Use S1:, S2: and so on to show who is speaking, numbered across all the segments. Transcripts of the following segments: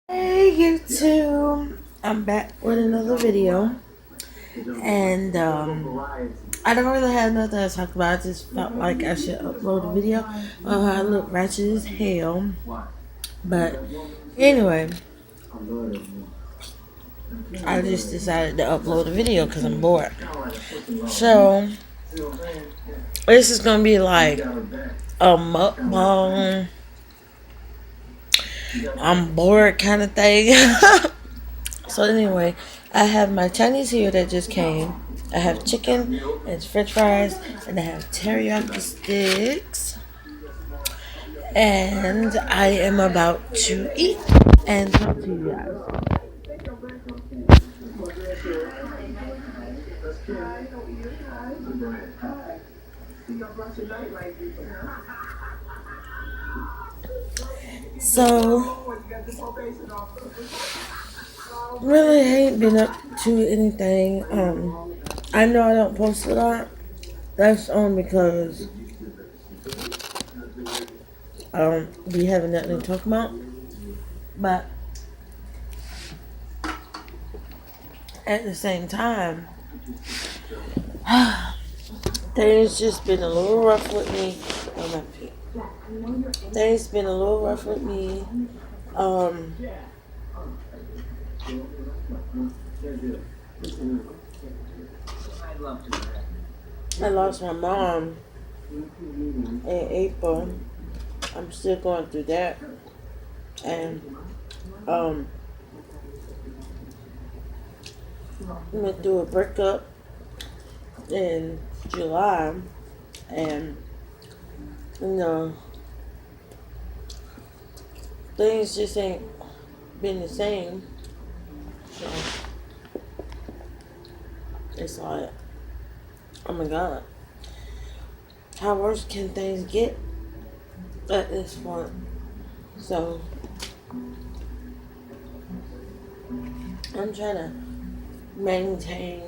S1: Hey YouTube, I'm back with another video, and I don't really have nothing to talk about. I just felt like I should upload a video of how I look ratchet as hell. But anyway, I just decided to upload a video because I'm bored. So this is gonna be like a mukbang. I'm bored kind of thing. So anyway, I have my Chinese here that just came. I have chicken and French fries, and I have teriyaki sticks. And I am about to eat and talk to you guys. So really ain't been up to anything. I know I don't post a lot. That's only because I don't be having nothing to talk about. But at the same time, things just been a little rough with me. On my feet. Things been a little rough with me. Um, I lost my mom in April. I'm still going through that, and um, went through a breakup in July, and you know things just ain't been the same. So it's like, oh my god, how worse can things get at this point? So I'm trying to maintain,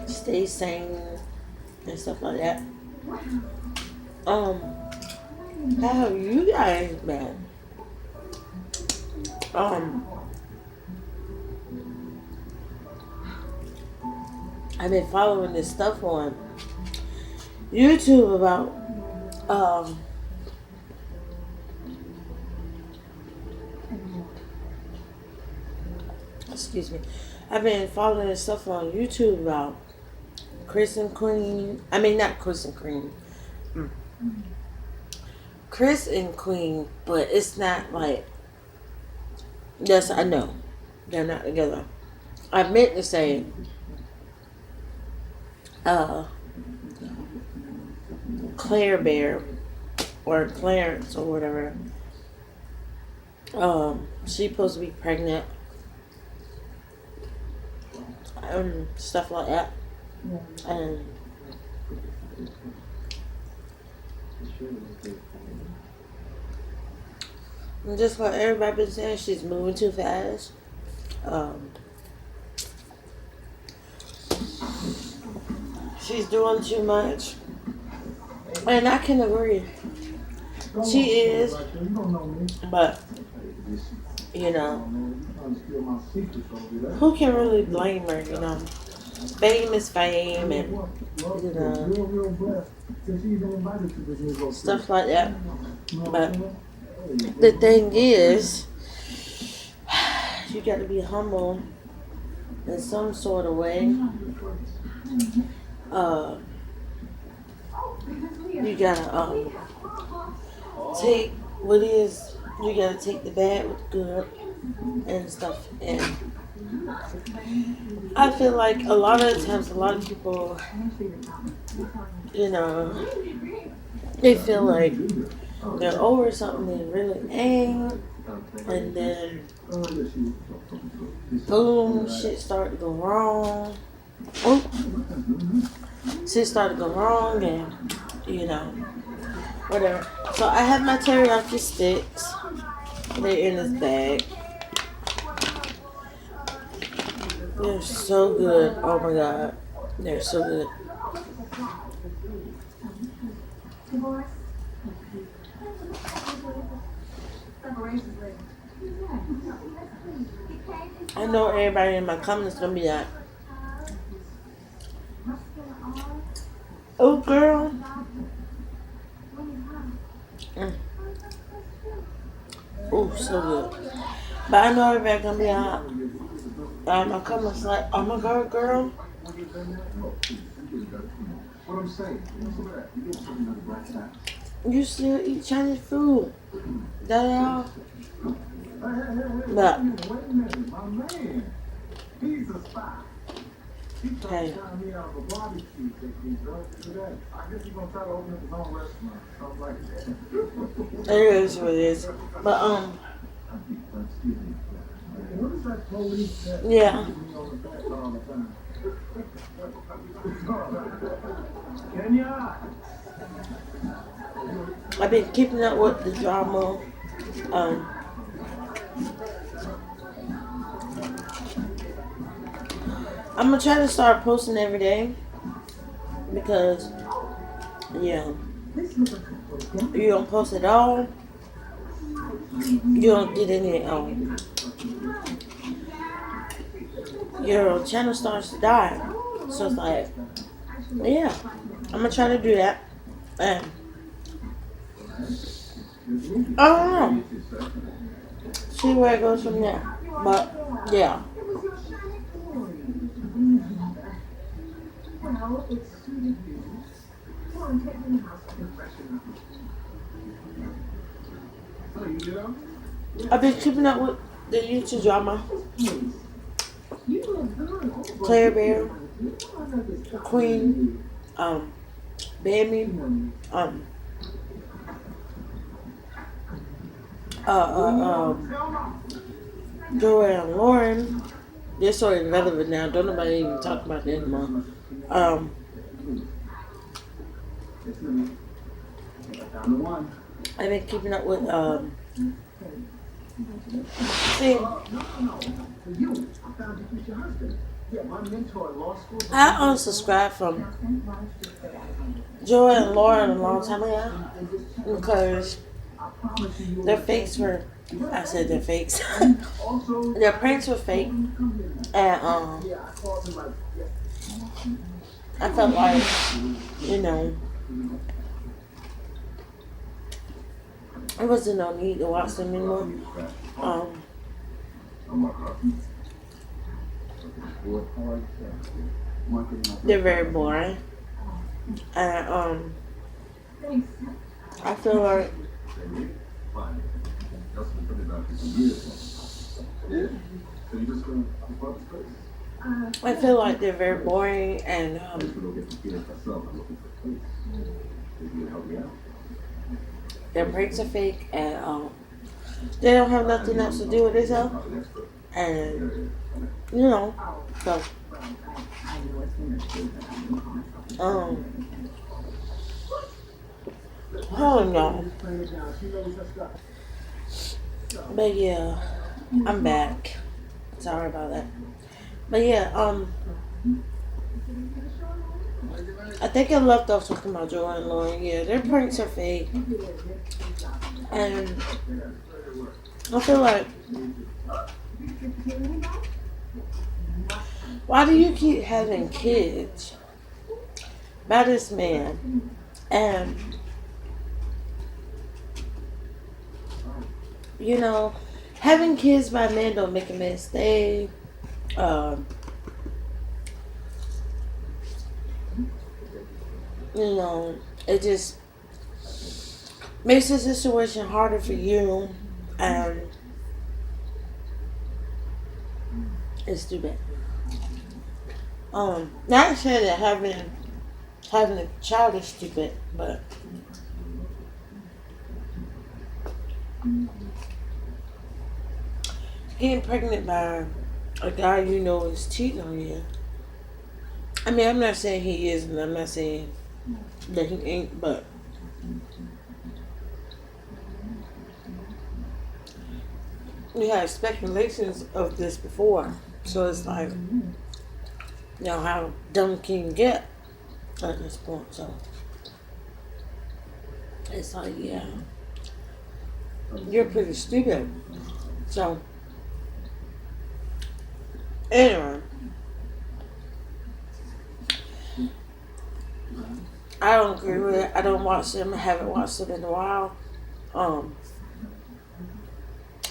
S1: stay sane and stuff like that. How have you guys been? Um, I've been following this stuff on YouTube about excuse me. I've been following this stuff on YouTube about Chris and Queen. I mean, not Chris and Queen. Chris and Queen, but it's not like. Yes, I know they're not together. I meant to say, Claire Bear or Clarence or whatever. She's supposed to be pregnant. Stuff like that. And just like everybody been saying, she's moving too fast. She's doing too much. And I can agree. She is. But, who can really blame her? Fame is fame and, stuff like that. But the thing is, you got to be humble in some sort of way. You gotta take what is. You gotta take the bad with the good and stuff. And I feel like a lot of the times, a lot of people, they feel like they're over something they really ain't, and then boom, shit start to go wrong. Shit started to go wrong, and whatever. So I have my teriyaki sticks. They're in this bag. They're so good. Oh my god, they're so good. I know everybody in my comments gonna be like, "Oh, girl, oh, so good." But I know everybody gonna be like, my comments like, "Oh my God, girl, you still eat Chinese food?" That all. But hey, it is what it is. But yeah. I've been keeping up with the drama. Um, I'm gonna try to start posting every day because, yeah, you don't post at all, you don't get any. Your channel starts to die. So it's like, yeah, I'm gonna try to do that, and I don't know, see where it goes from there. But yeah. I've been keeping up with the YouTube drama. Claire Bear, Queen, Bammy, Joy and Lauren. They're sort of irrelevant now. Don't nobody even talk about that anymore. I've been keeping up with see, I unsubscribed from Joy and Lauren a long time ago because their fakes were, I said their fakes, their pranks were fake, and I felt like, you know, there wasn't no need to watch them anymore. They're very boring, and I feel like they're very boring, and their pranks are fake, and they don't have nothing else to do with themselves, and you know, so I don't know, but yeah, I'm back. Sorry about that, but yeah, I think I left off talking about Joy and Lauren. Yeah, their pranks are fake, and I feel like, why do you keep having kids by this man? And you know, having kids by men don't make a man stay. You know, it just makes the situation harder for you, and it's too bad. Not saying that having a child is stupid, but getting pregnant by a guy you know is cheating on you. I mean, I'm not saying he is, and I'm not saying that he ain't, but we had speculations of this before, so it's like, you know, how dumb can you get at this point? So it's like, yeah, you're pretty stupid So, anyway, I don't agree with it. I don't watch them. I haven't watched them in a while. Um,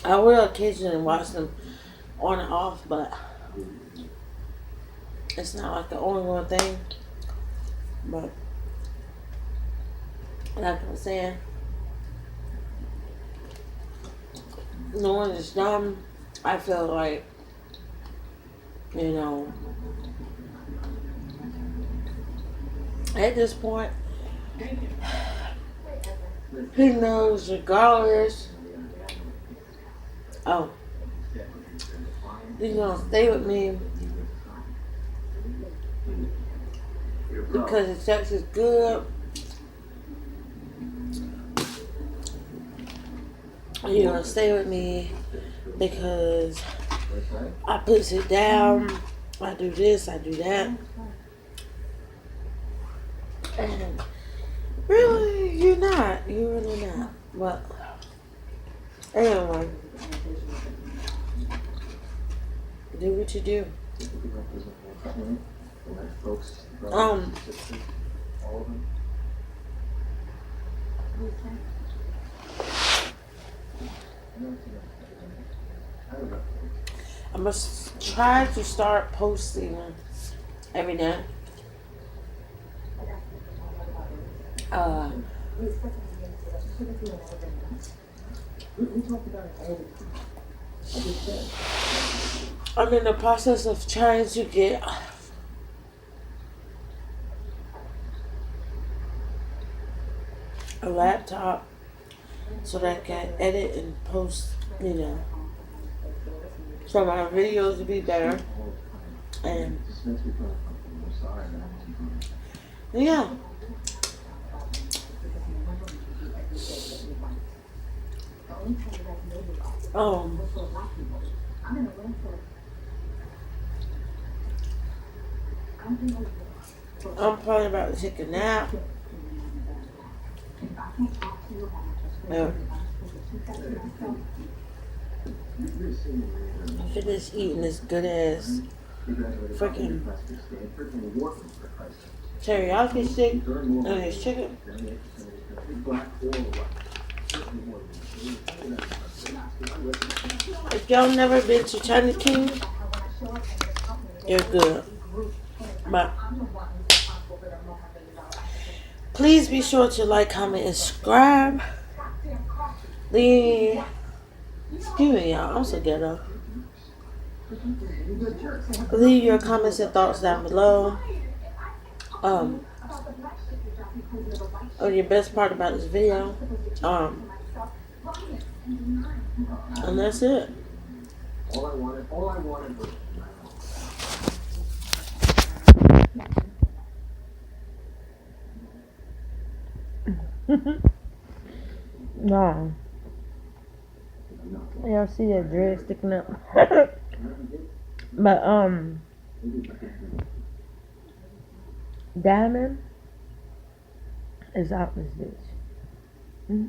S1: I will occasionally watch them on and off, but it's not like the only one thing. But like I was saying, no one is dumb. I feel like, you know, at this point, he knows regardless. Oh, he's gonna stay with me because the sex is good. You're gonna stay with me because I puts it down. I do this, I do that. And really, you're not. You're really not. But anyway, do what you do. I must try to start posting every day. I'm in the process of trying to get a laptop so that I can edit and post, you know, for my videos to be better. And yeah. I'm probably about to take a nap. Finish eating this good ass freaking teriyaki steak and this chicken. If y'all never been to China King, you're good. But please be sure to like, comment, and subscribe. Excuse me, y'all. I'm so ghetto. Leave your comments and thoughts down below. Or your best part about this video. And that's it. All I wanted was no. Y'all see that dread sticking up? But Diamond is out this bitch.